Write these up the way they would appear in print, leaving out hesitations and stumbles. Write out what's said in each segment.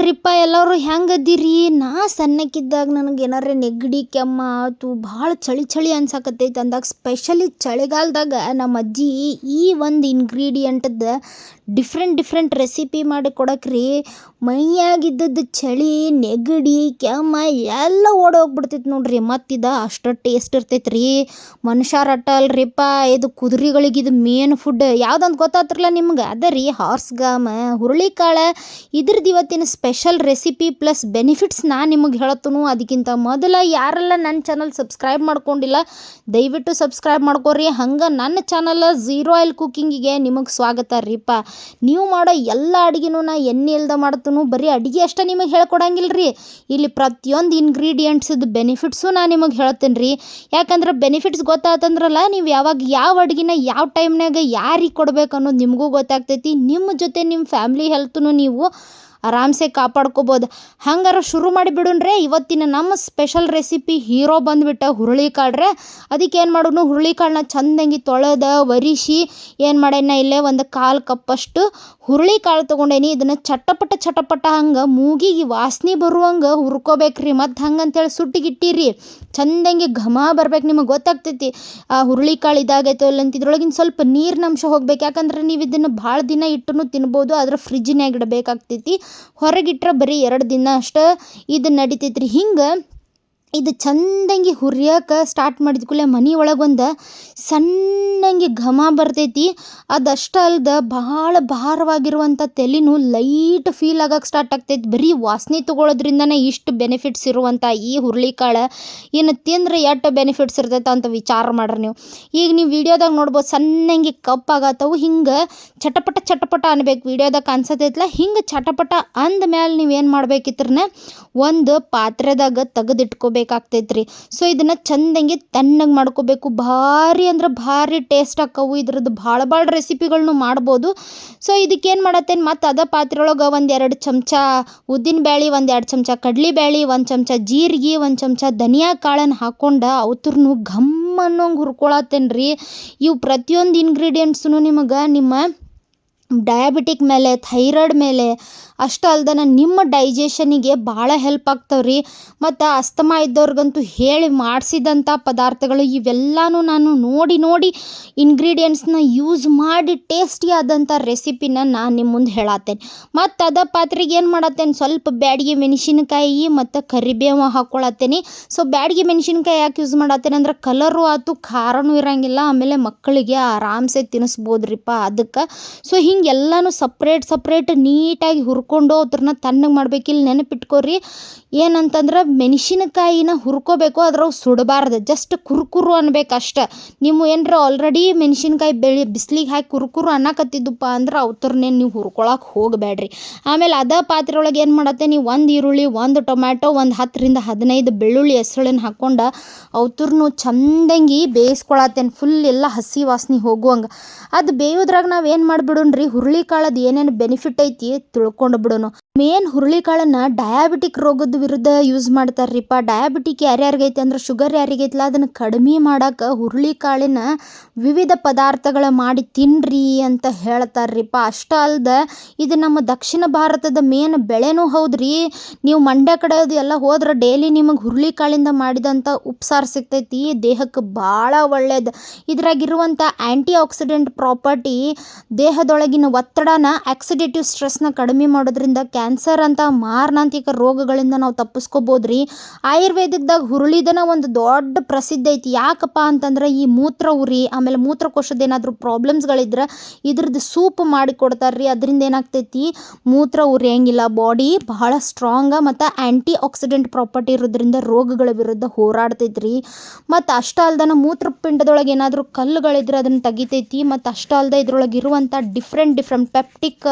ನೋಡ್ರಿಪ್ಪ ಎಲ್ಲರೂ ಹೆಂಗದಿರಿ. ನಾ ಸಣ್ಣಕ್ಕಿದ್ದಾಗ ನನಗೆ ಏನಾರ ನೆಗಡಿ ಕೆಮ್ಮ ಆತು ಭಾಳ ಚಳಿ ಚಳಿ ಅನ್ಸಕತ್ತೈತೆ ಅಂದಾಗ ಸ್ಪೆಷಲಿ ಚಳಿಗಾಲದಾಗ ನಮ್ಮ ಅಜ್ಜಿ ಈ ಒಂದು ಇಂಗ್ರೀಡಿಯೆಂಟದ ಡಿಫ್ರೆಂಟ್ ರೆಸಿಪಿ ಮಾಡಿ ಕೊಡಕ್ರಿ ಮೈಯಾಗಿದ್ದದ್ದು ಚಳಿ ನೆಗಡಿ ಕೆಮ್ಮ ಎಲ್ಲ ಓಡೋಗ್ಬಿಡ್ತೈತೆ ನೋಡ್ರಿ. ಮತ್ತಿದ ಅಷ್ಟು ಟೇಸ್ಟ್ ಇರ್ತೈತೆ ರೀ. ಮನುಷ್ಯರ ಅಟ್ಟ ಅಲ್ರಿಪ್ಪ, ಇದು ಕುದುರೆಗಳಿಗೆ ಇದು ಮೇನ್ ಫುಡ್ ಯಾವ್ದಂತ ಗೊತ್ತಾತ್ರಲ್ಲ ನಿಮ್ಗೆ. ಅದ ರೀ ಹಾರ್ಸ್ಗಾಮ ಹುರುಳಿಕಾಳು. ಇದ್ರದ್ದು ಇವತ್ತಿನ ಸ್ಪೆಷಲ್ ರೆಸಿಪಿ ಪ್ಲಸ್ ಬೆನಿಫಿಟ್ಸ್ ನಾನು ನಿಮಗೆ ಹೇಳತ್ತನು. ಅದಕ್ಕಿಂತ ಮೊದಲು ಯಾರೆಲ್ಲ ನನ್ನ ಚಾನಲ್ ಸಬ್ಸ್ಕ್ರೈಬ್ ಮಾಡ್ಕೊಂಡಿಲ್ಲ ದಯವಿಟ್ಟು ಸಬ್ಸ್ಕ್ರೈಬ್ ಮಾಡ್ಕೊರಿ. ಹಂಗೆ ನನ್ನ ಚಾನಲ್ ಝೀರೋ ಆಯಿಲ್ ಕುಕ್ಕಿಂಗಿಗೆ ನಿಮಗೆ ಸ್ವಾಗತ ರೀಪ್ಪ. ನೀವು ಮಾಡೋ ಎಲ್ಲ ಅಡುಗೆನೂ ನಾ ಎಣ್ಣೆ ಇಲ್ದ ಮಾಡ್ತನು. ಬರೀ ಅಡುಗೆ ಅಷ್ಟೇ ನಿಮಗೆ ಹೇಳ್ಕೊಡಂಗಿಲ್ಲ ರೀ, ಇಲ್ಲಿ ಪ್ರತಿಯೊಂದು ಇಂಗ್ರೀಡಿಯೆಂಟ್ಸದ್ದು ಬೆನಿಫಿಟ್ಸು ನಾನು ನಿಮಗೆ ಹೇಳ್ತೇನೆ ರೀ. ಯಾಕಂದ್ರೆ ಬೆನಿಫಿಟ್ಸ್ ಗೊತ್ತಾತಂದ್ರಲ್ಲ, ನೀವು ಯಾವಾಗ ಯಾವ ಅಡುಗೆನ ಯಾವ ಟೈಮ್ನಾಗ ಯಾರಿಗೆ ಕೊಡ್ಬೇಕು ಅನ್ನೋದು ನಿಮಗೂ ಗೊತ್ತಾಗ್ತೈತಿ. ನಿಮ್ಮ ಜೊತೆ ನಿಮ್ಮ ಫ್ಯಾಮ್ಲಿ ಹೆಲ್ತೂ ನೀವು ಆರಾಮ್ಸೆ ಕಾಪಾಡ್ಕೋಬೋದು. ಹಂಗಾರ ಶುರು ಮಾಡಿಬಿಡುಣ್ರೆ. ಇವತ್ತಿನ ನಮ್ಮ ಸ್ಪೆಷಲ್ ರೆಸಿಪಿ ಹೀರೋ ಬಂದುಬಿಟ್ಟ ಹುರುಳಿಕಾಳ್ರೆ. ಅದಕ್ಕೆ ಏನು ಮಾಡೋಣ, ಹುರುಳಿಕಾಳನ್ನ ಚಂದಂಗಿ ತೊಳೆದ ಒರಿಸಿ ಏನು ಮಾಡೇನ ಇಲ್ಲೇ ಒಂದು 1/4 ಕಪ್ಪಷ್ಟು ಹುರುಳಿಕಾಳು ತೊಗೊಂಡೇನಿ. ಇದನ್ನು ಚಟಪಟ ಹಂಗೆ ಮೂಗಿಗೆ ವಾಸನೆ ಬರುವಂಗೆ ಹುರ್ಕೋಬೇಕ್ರಿ. ಮತ್ತು ಹಂಗಂತೇಳಿ ಸುಟ್ಟಿಗಿಟ್ಟಿರಿ ಚಂದಂಗಿ ಘಮ ಬರ್ಬೇಕು. ನಿಮಗೆ ಗೊತ್ತಾಗ್ತೈತಿ ಆ ಹುರುಳಿಕಾಳು ಇದಾಗೈತೋ ಇಲ್ಲ ಅಂತ. ಇದ್ರೊಳಗಿನ ಸ್ವಲ್ಪ ನೀರಿನ ಅಂಶ ಹೋಗ್ಬೇಕು. ಯಾಕಂದ್ರೆ ನೀವು ಇದನ್ನು ಭಾಳ ದಿನ ಇಟ್ಟು ತಿನ್ಬೋದು, ಆದ್ರೆ ಫ್ರಿಜ್ಜಿನಾಗ ಇಡಬೇಕಾಗ್ತೈತಿ. ಹೊರಗಿಟ್ರೆ ಬರೀ 2 ದಿನ ಅಷ್ಟೇ ಇದು ನಡಿತೈತ್ರಿ. ಹಿಂಗೆ ಇದು ಚಂದಂಗಿ ಹುರಿಯೋಕೆ ಸ್ಟಾರ್ಟ್ ಮಾಡಿದ ಕೂಡಲೇ ಮನೆ ಒಳಗೊಂದು ಸಣ್ಣಂಗೆ ಘಮ ಬರ್ತೈತಿ. ಅದಷ್ಟೇ ಅಲ್ದೆ ಭಾಳ ಭಾರವಾಗಿರುವಂಥ ತಲೆನೂ ಲೈಟ್ ಫೀಲ್ ಆಗಕ್ಕೆ ಸ್ಟಾರ್ಟ್ ಆಗ್ತೈತಿ. ಬರೀ ವಾಸನೆ ತೊಗೊಳೋದ್ರಿಂದನೇ ಇಷ್ಟು ಬೆನಿಫಿಟ್ಸ್ ಇರುವಂಥ ಈ ಹುರುಳಿಕಾಳು ಇನ್ನು ತಿಂದ್ರೆ ಎಷ್ಟು ಬೆನಿಫಿಟ್ಸ್ ಇರ್ತೈತೆ ಅಂತ ವಿಚಾರ ಮಾಡ್ರಿ ನೀವು. ಈಗ ನೀವು ವಿಡಿಯೋದಾಗ ನೋಡ್ಬೋದು ಸಣ್ಣಂಗೆ ಕಪ್ಪಾಗತ್ತವು. ಹಿಂಗೆ ಚಟಪಟ ಅನ್ಬೇಕು. ವಿಡಿಯೋದಾಗ ಅನ್ಸತೈತಲ್ಲ ಹಿಂಗೆ ಚಟಪಟ ಅಂದಮೇಲೆ ನೀವೇನು ಮಾಡ್ಬೇಕಿತ್ರನ ಒಂದು ಪಾತ್ರೆದಾಗ ತೆಗೆದಿಟ್ಕೋಬೇಕಾಗ್ತೈತ್ರಿ. ಸೊ ಇದನ್ನು ಚಂದಂಗೆ ತಣ್ಣಗೆ ಮಾಡ್ಕೋಬೇಕು. ಭಾರಿ ಅಂದ್ರೆ ಭಾರಿ ಟೇಸ್ಟ್ ಆಕ್ಕವು. ಇದ್ರದ್ದು ಭಾಳ ರೆಸಿಪಿಗಳನ್ನೂ ಮಾಡ್ಬೋದು. ಸೊ ಇದಕ್ಕೇನು ಮಾಡತ್ತೇನೆ, ಮತ್ತು ಅದೇ ಪಾತ್ರೆ ಒಳಗೆ 1-2 ಚಮಚ ಉದ್ದಿನಬೇಳೆ, 1-2 ಚಮಚ ಕಡ್ಲಿಬೇಳೆ, 1 ಚಮಚ ಜೀರಿಗೆ, 1 ಚಮಚ ಧನಿಯಾ ಕಾಳನ್ನು ಹಾಕ್ಕೊಂಡು ಅವ್ತರ್ನು ಘಮ್ ಅನ್ನೋಂಗೆ ಹುರ್ಕೊಳತ್ತೇನೆ ರೀ. ಇವು ಪ್ರತಿಯೊಂದು ಇಂಗ್ರೀಡಿಯೆಂಟ್ಸೂ ನಿಮಗೆ ನಿಮ್ಮ ಡಯಾಬಿಟಿಕ್ ಮೇಲೆ, ಥೈರಾಯ್ಡ್ ಮೇಲೆ ಅಷ್ಟೇ ಅಲ್ದನ ನಿಮ್ಮ ಡೈಜೆಷನಿಗೆ ಭಾಳ ಹೆಲ್ಪ್ ಆಗ್ತಾವ್ರಿ. ಮತ್ತು ಅಸ್ತಮಾ ಇದ್ದವ್ರಿಗಂತೂ ಹೇಳಿ ಮಾಡಿಸಿದಂಥ ಪದಾರ್ಥಗಳು ಇವೆಲ್ಲನೂ ನಾನು ನೋಡಿ ಇಂಗ್ರೀಡಿಯೆಂಟ್ಸ್ನ ಯೂಸ್ ಮಾಡಿ ಟೇಸ್ಟಿ ಆದಂಥ ರೆಸಿಪಿನ ನಾನು ನಿಮ್ಮ ಮುಂದೆ ಹೇಳತ್ತೇನೆ. ಮತ್ತು ಅದೇ ಪಾತ್ರೆಗೆ ಏನು ಮಾಡತ್ತೇನೆ, ಸ್ವಲ್ಪ ಬ್ಯಾಡಗಿ ಮೆಣಸಿನಕಾಯಿ ಮತ್ತು ಕರಿಬೇವು ಹಾಕ್ಕೊಳತ್ತೇನೆ. ಸೊ ಬ್ಯಾಡಗಿ ಮೆಣಸಿನ್ಕಾಯಿ ಯಾಕೆ ಯೂಸ್ ಮಾಡತ್ತೇನೆ ಅಂದ್ರೆ ಕಲರು ಆಯ್ತು, ಖಾರನೂ ಇರೋಂಗಿಲ್ಲ, ಆಮೇಲೆ ಮಕ್ಕಳಿಗೆ ಆರಾಮ್ಸೆ ತಿನ್ನಿಸ್ಬೋದ್ರಿಪ್ಪ ಅದಕ್ಕೆ. ಸೊ ಹಿಂಗೆಲ್ಲನೂ ಸಪ್ರೇಟ್ ನೀಟಾಗಿ ಹುರ್ಕೊಂಡು ಅದ್ರನ್ನ ತಣ್ಣಗೆ ಮಾಡ್ಬೇಕು. ಇಲ್ಲಿ ನೆನಪಿಟ್ಕೋರಿ ಏನಂತಂದ್ರೆ ಮೆಣಸಿನಕಾಯಿನ ಹುರ್ಕೋಬೇಕು, ಅದ್ರಾಗ ಸುಡಬಾರ್ದು, ಜಸ್ಟ್ ಕುರುಕುರು ಅನ್ಬೇಕಷ್ಟೆ. ನೀವು ಏನರ ಆಲ್ರೆಡಿ ಮೆಣಸಿನ್ಕಾಯಿ ಬಿಸಿಲಿಗೆ ಹಾಕಿ ಕುರುಕುರು ಅನ್ನಕತ್ತಿದ್ದಪ್ಪ ಅಂದ್ರೆ ಅವ್ತರ್ನೇನು ನೀವು ಹುರ್ಕೊಳಕ್ಕೆ ಹೋಗಬೇಡ್ರಿ. ಆಮೇಲೆ ಅದೇ ಪಾತ್ರೆ ಒಳಗೆ ಏನು ಮಾಡತ್ತೆ, ನೀವು 1 ಈರುಳ್ಳಿ, 1 ಟೊಮ್ಯಾಟೊ, 10-15 ಬೆಳ್ಳುಳ್ಳಿ ಹೆಸಳನ್ನು ಹಾಕ್ಕೊಂಡು ಅವ್ತರ್ನು ಚಂದಂಗಿ ಬೇಯಿಸ್ಕೊಳತ್ತೇನೆ. ಫುಲ್ ಎಲ್ಲ ಹಸಿ ವಾಸನೆ ಹೋಗುವಂಗೆ. ಅದು ಬೇಯೋದ್ರಾಗ ನಾವು ಏನು ಮಾಡಿಬಿಡೋಣ್ರಿ, ಹುರುಳಿಕಾಳದ್ದು ಏನೇನು ಬೆನಿಫಿಟ್ ಐತಿ ತಿಳ್ಕೊಂಡು ಬಿಡೋಣ. ಮೇನ್ ಹುರುಳಿಕಾಳನ್ನು ಡಯಾಬಿಟಿಕ್ ರೋಗದ ವಿರುದ್ಧ ಯೂಸ್ ಮಾಡ್ತಾರ್ರಿಪ್ಪ. ಡಯಾಬಿಟಿಕ್ ಯಾರ್ಯಾರಿಗೈತೆ ಅಂದ್ರೆ ಶುಗರ್ ಯಾರಿಗೈತಲ್ಲ ಅದನ್ನು ಕಡಿಮೆ ಮಾಡೋಕೆ ಹುರುಳಿಕಾಳಿನ ವಿವಿಧ ಪದಾರ್ಥಗಳ ಮಾಡಿ ತಿನ್ನಿರಿ ಅಂತ ಹೇಳ್ತಾರ್ರಿಪ್ಪ. ಅಷ್ಟೇ ಅಲ್ದೆ ಇದು ನಮ್ಮ ದಕ್ಷಿಣ ಭಾರತದ ಮೇನ್ ಬೆಳೆನೂ ಹೌದ್ರಿ. ನೀವು ಮಂಡ್ಯ ಕಡೆ ಅದು ಎಲ್ಲ ಹೋದ್ರೆ ಡೈಲಿ ನಿಮಗೆ ಹುರುಳಿಕಾಳಿಂದ ಮಾಡಿದಂಥ ಉಪ್ಸಾರು ಸಿಗ್ತೈತಿ. ದೇಹಕ್ಕೆ ಭಾಳ ಒಳ್ಳೇದು. ಇದ್ರಾಗಿರುವಂಥ ಆ್ಯಂಟಿ ಆಕ್ಸಿಡೆಂಟ್ ಪ್ರಾಪರ್ಟಿ ದೇಹದೊಳಗಿನ ಒತ್ತಡನ ಆಕ್ಸಿಡೇಟಿವ್ ಸ್ಟ್ರೆಸ್ನ ಕಡಿಮೆ ಮಾಡೋದ್ರಿಂದ ಕ್ಯಾನ್ಸರ್ ಅಂತ ಮಾರಣಾಂತಿಕ ರೋಗಗಳಿಂದ ನಾವು ತಪ್ಪಿಸ್ಕೋಬೋದ್ರಿ. ಆಯುರ್ವೇದಿಕ್ದಾಗ ಹುರುಳಿದನ ಒಂದು ದೊಡ್ಡ ಪ್ರಸಿದ್ಧ ಐತಿ. ಯಾಕಪ್ಪ ಅಂತಂದ್ರೆ ಈ ಮೂತ್ರ ಉರಿ ಆಮೇಲೆ ಮೂತ್ರಕೋಶದ ಏನಾದರೂ ಪ್ರಾಬ್ಲಮ್ಸ್ಗಳಿದ್ರೆ ಇದ್ರದ್ದು ಸೂಪ್ ಮಾಡಿ ಕೊಡ್ತಾರ್ರಿ. ಅದರಿಂದ ಏನಾಗ್ತೈತಿ, ಮೂತ್ರ ಉರಿಯಂಗಿಲ್ಲ, ಬಾಡಿ ಬಹಳ ಸ್ಟ್ರಾಂಗ ಮತ್ತು ಆ್ಯಂಟಿ ಆಕ್ಸಿಡೆಂಟ್ ಪ್ರಾಪರ್ಟಿ ಇರೋದ್ರಿಂದ ರೋಗಗಳ ವಿರುದ್ಧ ಹೋರಾಡ್ತೈತ್ರಿ. ಮತ್ತು ಅಷ್ಟೇ ಅಲ್ದನ ಮೂತ್ರಪಿಂಡದೊಳಗೆ ಏನಾದರೂ ಕಲ್ಲುಗಳಿದ್ರೆ ಅದನ್ನು ತೆಗಿತೈತಿ. ಮತ್ತು ಅಷ್ಟೇ ಅಲ್ದೆ ಇದ್ರೊಳಗೆ ಇರುವಂಥ ಡಿಫ್ರೆಂಟ್ ಪೆಪ್ಟಿಕ್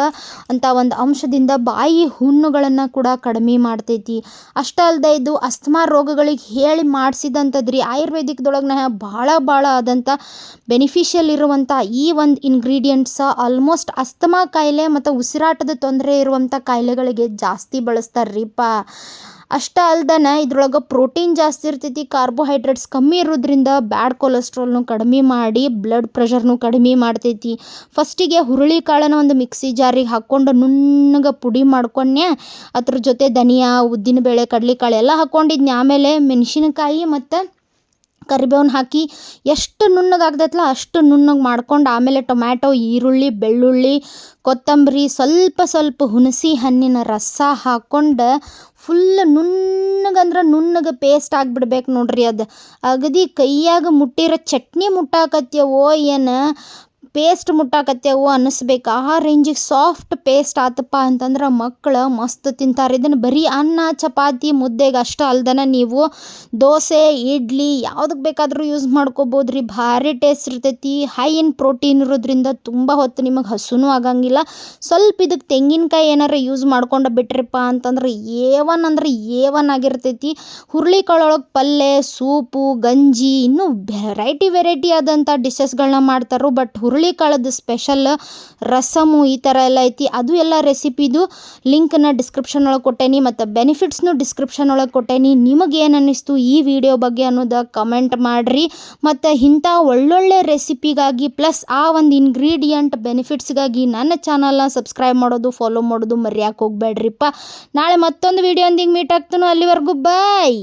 ಅಂತ ಒಂದು ಅಂಶದಿಂದ ಬಾಯಿ ಹುಣ್ಣುಗಳನ್ನು ಕೂಡ ಕಡಿಮೆ ಮಾಡ್ತೈತಿ. ಅಷ್ಟೇ ಅಲ್ಲದೆ ಇದು ಅಸ್ತಮಾ ರೋಗಗಳಿಗೆ ಹೇಳಿ ಮಾಡಿಸಿದಂಥದ್ರಿ. ಆಯುರ್ವೇದಿಕ್ದೊಳಗೆ ಭಾಳ ಆದಂಥ ಬೆನಿಫಿಷಿಯಲ್ ಇರುವಂಥ ಈ ಒಂದು ಇಂಗ್ರೀಡಿಯೆಂಟ್ಸ್ ಆಲ್ಮೋಸ್ಟ್ ಅಸ್ತಮಾ ಕಾಯಿಲೆ ಮತ್ತು ಉಸಿರಾಟದ ತೊಂದರೆ ಇರುವಂಥ ಕಾಯಿಲೆಗಳಿಗೆ ಜಾಸ್ತಿ ಬಳಸ್ತಾರ್ರಿಪ್ಪ. ಅಷ್ಟೇ ಅಲ್ದನ ಇದ್ರೊಳಗೆ ಪ್ರೋಟೀನ್ ಜಾಸ್ತಿ ಇರ್ತೈತಿ, ಕಾರ್ಬೋಹೈಡ್ರೇಟ್ಸ್ ಕಮ್ಮಿ ಇರೋದ್ರಿಂದ ಬ್ಯಾಡ್ ಕೊಲೆಸ್ಟ್ರಾಲ್ನು ಕಡಿಮೆ ಮಾಡಿ ಬ್ಲಡ್ ಪ್ರೆಷರ್ನು ಕಡಿಮೆ ಮಾಡ್ತೈತಿ. ಫಸ್ಟಿಗೆ ಹುರುಳಿ ಕಾಳನ್ನ ಒಂದು ಮಿಕ್ಸಿ ಜಾರಿಗೆ ಹಾಕ್ಕೊಂಡು ನುಣ್ಣಗೆ ಪುಡಿ ಮಾಡ್ಕೊಂಡೆ. ಅದ್ರ ಜೊತೆ ಧನಿಯಾ, ಉದ್ದಿನಬೇಳೆ, ಕಡಲೆಕಾಳು ಎಲ್ಲ ಹಾಕ್ಕೊಂಡಿದ್ನಿ. ಆಮೇಲೆ ಮೆಣಸಿನಕಾಯಿ ಮತ್ತು ಕರಿಬೇವನ್ನ ಹಾಕಿ ಎಷ್ಟು ನುಣ್ಣಗಾಗ್ತೈತಲ್ಲ ಅಷ್ಟು ನುಣ್ಣಗೆ ಮಾಡ್ಕೊಂಡು, ಆಮೇಲೆ ಟೊಮ್ಯಾಟೊ, ಈರುಳ್ಳಿ, ಬೆಳ್ಳುಳ್ಳಿ, ಕೊತ್ತಂಬರಿ, ಸ್ವಲ್ಪ ಹುಣಸೆ ಹಣ್ಣಿನ ರಸ ಹಾಕ್ಕೊಂಡು ಫುಲ್ ನುಣ್ಣಗೆ ಪೇಸ್ಟ್ ಆಗಿಬಿಡ್ಬೇಕು ನೋಡ್ರಿ. ಅದು ಅಗದಿ ಕೈಯಾಗ ಮುಟ್ಟಿರೋ ಚಟ್ನಿ ಮುಟ್ಟಾಕತ್ಯವೋ ಏನು ಪೇಸ್ಟ್ ಮುಟ್ಟಾಕತ್ಯವೋ ಅನ್ನಿಸ್ಬೇಕು. ಆ ರೇಂಜಿಗೆ ಸಾಫ್ಟ್ ಪೇಸ್ಟ್ ಆತಪ್ಪ ಅಂತಂದ್ರೆ ಮಕ್ಕಳು ಮಸ್ತ್ ತಿಂತಾರೆ. ಇದನ್ನು ಬರೀ ಅನ್ನ, ಚಪಾತಿ, ಮುದ್ದೆಗೆ ಅಷ್ಟೇ ಅಲ್ದನ ನೀವು ದೋಸೆ, ಇಡ್ಲಿ ಯಾವುದಕ್ಕೆ ಬೇಕಾದರೂ ಯೂಸ್ ಮಾಡ್ಕೋಬೋದು ರೀ. ಭಾರಿ ಟೇಸ್ಟ್ ಇರ್ತೈತಿ. ಹೈ ಇನ್ ಪ್ರೋಟೀನ್ ಇರೋದ್ರಿಂದ ತುಂಬ ಹೊತ್ತು ನಿಮಗೆ ಹಸುನೂ ಆಗಂಗಿಲ್ಲ. ಸ್ವಲ್ಪ ಇದಕ್ಕೆ ತೆಂಗಿನಕಾಯಿ ಏನಾರ ಯೂಸ್ ಮಾಡ್ಕೊಂಡು ಬಿಟ್ರಪ್ಪ ಅಂತಂದ್ರೆ ಏವನ್ ಆಗಿರ್ತೈತಿ. ಹುರುಳಿಕಾಳೊಳಗೆ ಪಲ್ಯ, ಸೂಪು, ಗಂಜಿ ಇನ್ನೂ ವೆರೈಟಿ ಆದಂಥ ಡಿಶಸ್ಗಳನ್ನ ಮಾಡ್ತಾರೆ. ಬಟ್ ಹುರುಳಿಕಾಳದ ಸ್ಪೆಷಲ್ ರಸಮು ಈ ಥರ ಎಲ್ಲ ಐತಿ. ಅದು ಎಲ್ಲ ರೆಸಿಪಿದು ಲಿಂಕನ್ನು ಡಿಸ್ಕ್ರಿಪ್ಷನ್ ಒಳಗೆ ಕೊಟ್ಟೇನಿ ಮತ್ತು ಬೆನಿಫಿಟ್ಸ್ನು ಡಿಸ್ಕ್ರಿಪ್ಷನ್ ಒಳಗೆ ಕೊಟ್ಟೇನಿ. ನಿಮಗೇನು ಅನ್ನಿಸ್ತು ಈ ವಿಡಿಯೋ ಬಗ್ಗೆ ಅನ್ನೋದು ಕಮೆಂಟ್ ಮಾಡಿರಿ. ಮತ್ತು ಇಂಥ ಒಳ್ಳೊಳ್ಳೆ ರೆಸಿಪಿಗಾಗಿ ಪ್ಲಸ್ ಆ ಒಂದು ಇಂಗ್ರೀಡಿಯಂಟ್ ಬೆನಿಫಿಟ್ಸ್ಗಾಗಿ ನನ್ನ ಚಾನಲ್ನ ಸಬ್ಸ್ಕ್ರೈಬ್ ಮಾಡೋದು, ಫಾಲೋ ಮಾಡೋದು ಮರ್ಯಾಕೆ ಹೋಗ್ಬೇಡ್ರಿಪ್ಪ. ನಾಳೆ ಮತ್ತೊಂದು ವಿಡಿಯೋ ಮೀಟ್ ಆಗ್ತಾನೋ. ಅಲ್ಲಿವರೆಗೂ ಬಾಯ್.